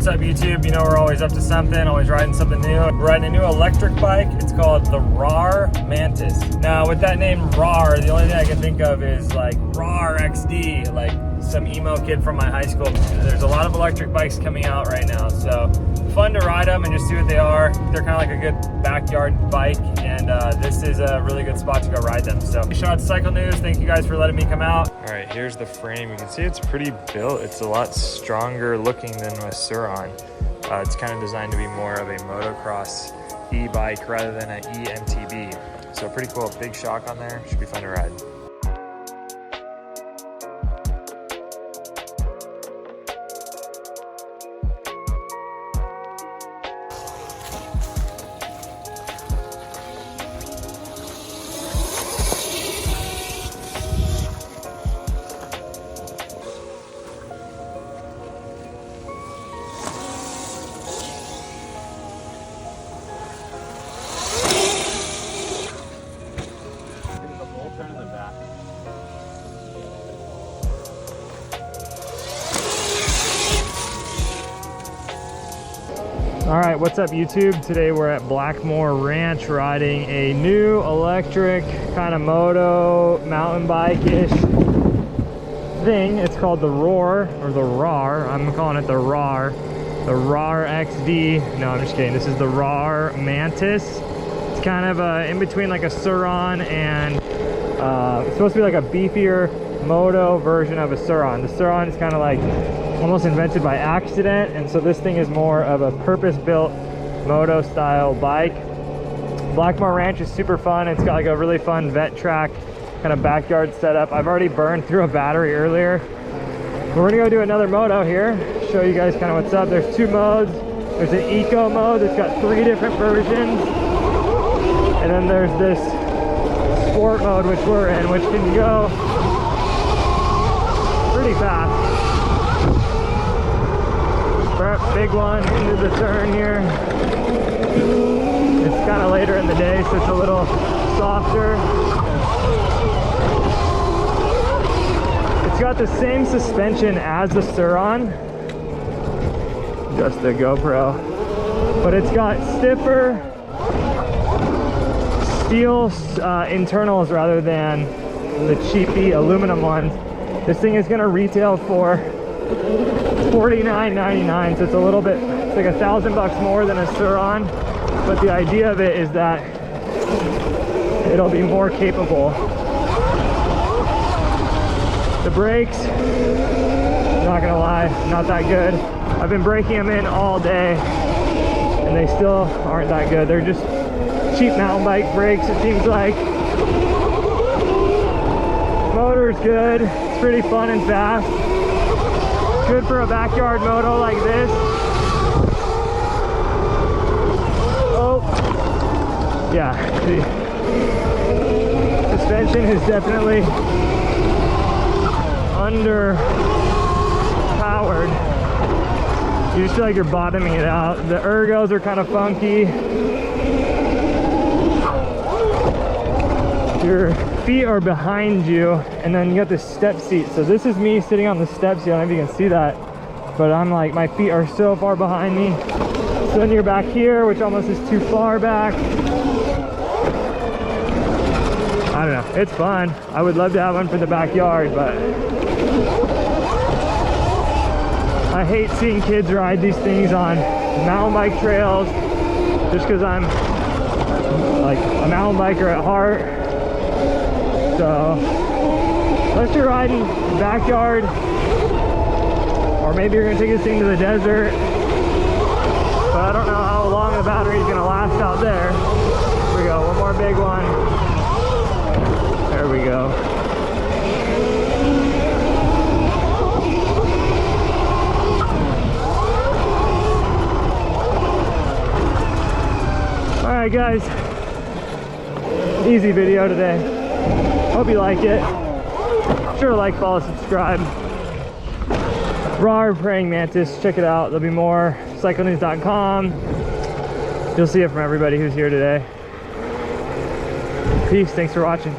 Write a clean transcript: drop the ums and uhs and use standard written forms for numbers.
What's up, YouTube? You know we're always up to something, always riding something new. We're riding a new electric bike. It's called the Rawrr Mantis. Now with that name Rawrr, the only thing I can think of is like Rawrr XD, like some emo kid from my high school. There's a lot of electric bikes coming out right now, so fun to ride them and just see what they are. They're kind of like a good backyard bike, and this is a really good spot to go ride them. So shout out to Cycle News. Thank you guys for letting me come out. All right, here's the frame. You can see it's pretty built. It's a lot stronger looking than a Surron. It's kind of designed to be more of a motocross e-bike rather than an e-MTB. So pretty cool. Big shock on there. Should be fun to ride. All right, what's up, YouTube? Today we're at Blackmore Ranch riding a new electric kind of moto mountain bike-ish thing. It's called the Rawrr, or the Rawrr. I'm calling it the Rawrr. The Rawrr XD. No, I'm just kidding. This is the Rawrr Mantis. It's kind of in between like a Surron and it's supposed to be like a beefier moto version of a Surron. The Surron is kind of like almost invented by accident, and so this thing is more of a purpose-built moto style bike. Blackmore Ranch is super fun. It's got like a really fun vet track kind of backyard setup. I've already burned through a battery earlier. We're gonna go do another moto here, show you guys kind of what's up. There's two modes. There's an eco mode that's got 3 different versions, and then there's this sport mode which we're in, which can go pretty fast. Big one into the turn here. It's kind of later in the day, so it's a little softer. It's got the same suspension as the Surron, just the GoPro, but it's got stiffer steel internals rather than the cheapy aluminum ones. This thing is going to retail for $49.99, so it's a little bit, it's like $1,000 more than a Surron, but the idea of it is that it'll be more capable. The brakes, not gonna lie, not that good. I've been breaking them in all day and they still aren't that good. They're just cheap mountain bike brakes, it seems like. Motor's good, it's pretty fun and fast. Good for a backyard moto like this. Oh, yeah, the suspension is definitely underpowered. You just feel like you're bottoming it out. The ergos are kind of funky. Your feet are behind you, and then you got this step seat. So this is me sitting on the step seat. I don't know if you can see that, but I'm like, my feet are so far behind me. So then you're back here, which almost is too far back. I don't know, it's fun. I would love to have one for the backyard, but I hate seeing kids ride these things on mountain bike trails just because I'm like a mountain biker at heart. So unless you're riding backyard, or maybe you're gonna take this thing to the desert, but I don't know how long the battery is gonna last out there. Here we go, one more big one. There we go. All right, guys, easy video today. Hope you like it. Sure to like, follow, subscribe. Rawrr Praying Mantis, check it out. There'll be more. CycleNews.com. You'll see it from everybody who's here today. Peace, thanks for watching.